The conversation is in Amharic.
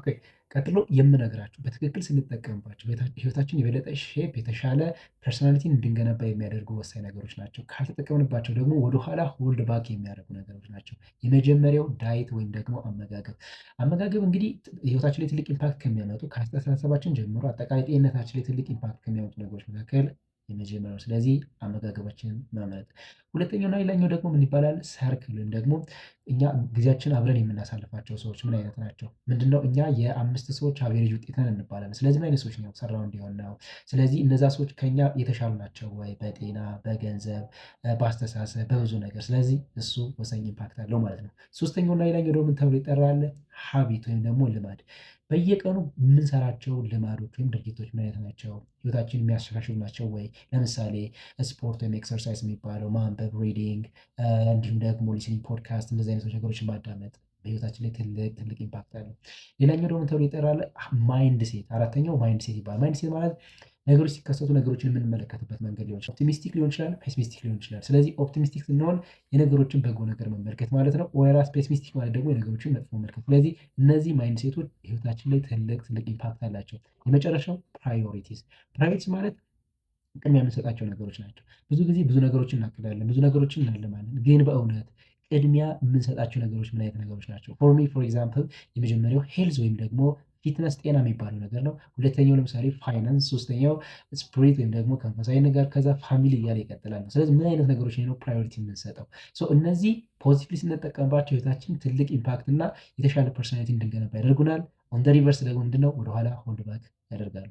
ኦኬ ቀጥሎ የምነግራችሁ በትክክል ስንጠቀምባቸው ህይወታችን የበለጠ ሼፕ የተሻለ ፐርሰናሊቲን እንድንገነባ የሚያደርጉ ወሳኝ ነገሮች ናቸው። ካልተጠቀምንባቸው ደግሞ ወደኋላ ሆልድ ባክ የሚያደርጉ ነገሮች ናቸው። የመጀመሪያው ዳይት ወይም ደግሞ አመጋገብ። አመጋገብ እንግዲህ ህይወታችን ላይ ትልቅ ኢምፓክት ከሚያመጡ ከአስተሳሰባችን ጀምሮ አጠቃላይ ጤንነታችን ላይ ትልቅ ኢምፓክት ከሚያመጡ ነገሮች መካከል የመጀመሪያው። ስለዚህ አመጋገባችንን መምረጥ። ሁለተኛው እና ሌላኛው ደግሞ ምን ይባላል? ሰርክል ወይም ደግሞ እኛ ጊዜያችን አብረን የምናሳልፋቸው ሰዎች ምን አይነት ናቸው? ምንድነው እኛ የአምስት ሰዎች አቬሬጅ ውጤት ነን እንባላለን። ስለዚህ ምን አይነት ሰዎች ነው ሰራውንድ የሆንነው? ስለዚህ እነዛ ሰዎች ከእኛ የተሻሉ ናቸው ወይ? በጤና፣ በገንዘብ፣ በአስተሳሰብ፣ በብዙ ነገር። ስለዚህ እሱ ወሳኝ ኢምፓክት አለው ማለት ነው። ሶስተኛው እና ሌላኛው ደግሞ ምን ተብሎ ይጠራል? ሀቢት ወይም ደግሞ ልማድ። በየቀኑ የምንሰራቸው ልማዶች ወይም ድርጊቶች ምን አይነት ናቸው? ህይወታችንን የሚያሻሽሉ ናቸው ወይ? ለምሳሌ ስፖርት ወይም ኤክሰርሳይዝ የሚባለው ማንበብ፣ ሪዲንግ እንዲሁም ደግሞ ሊስኒንግ ፖድካስት እንደዚህ አይነት ነገሮችን ማዳመጥ በህይወታችን ላይ ትልቅ ኢምፓክት አለው። ሌላኛው ደግሞ ምን ተብሎ ይጠራል? ማይንድ ሴት። አራተኛው ማይንድ ሴት ይባላል። ማይንድ ሴት ማለት ነገሮች ሲከሰቱ ነገሮችን የምንመለከትበት መንገድ ሊሆን ይችላል። ኦፕቲሚስቲክ ሊሆን ይችላል፣ ፔሲሚስቲክ ሊሆን ይችላል። ስለዚህ ኦፕቲሚስቲክ ስንሆን የነገሮችን በጎ ነገር መመልከት ማለት ነው። ወይራስ ፔሲሚስቲክ ማለት ደግሞ የነገሮችን መጥፎ መመልከት። ስለዚህ እነዚህ ማይንድ ሴቶች ህይወታችን ላይ ትልቅ ኢምፓክት አላቸው። የመጨረሻው ፕራዮሪቲስ። ፕራዮሪቲስ ማለት ቅድሚያ የምንሰጣቸው ነገሮች ናቸው። ብዙ ጊዜ ብዙ ነገሮችን እናቅዳለን፣ ብዙ ነገሮችን እናልማለን። ግን በእውነት ቅድሚያ የምንሰጣቸው ነገሮች ምን አይነት ነገሮች ናቸው? ፎር ሚ ፎር ኤግዛምፕል የመጀመሪያው ሄልዝ ወይም ደግሞ ፊትነስ ጤና የሚባለው ነገር ነው። ሁለተኛው ለምሳሌ ፋይናንስ፣ ሶስተኛው ስፕሪት ወይም ደግሞ ከመንፈሳዊ ነገር፣ ከዛ ፋሚሊ እያለ ይቀጥላል። ስለዚህ ምን አይነት ነገሮች ነው ፕራዮሪቲ የምንሰጠው? እነዚህ ፖዚቲቭሊ ስንጠቀምባቸው ህይወታችን ትልቅ ኢምፓክት እና የተሻለ ፐርሰናሊቲ እንድንገነባ ያደርጉናል። ኦን ዘ ሪቨርስ ደግሞ ምንድነው ወደኋላ ሆልድ ባክ ያደርጋሉ።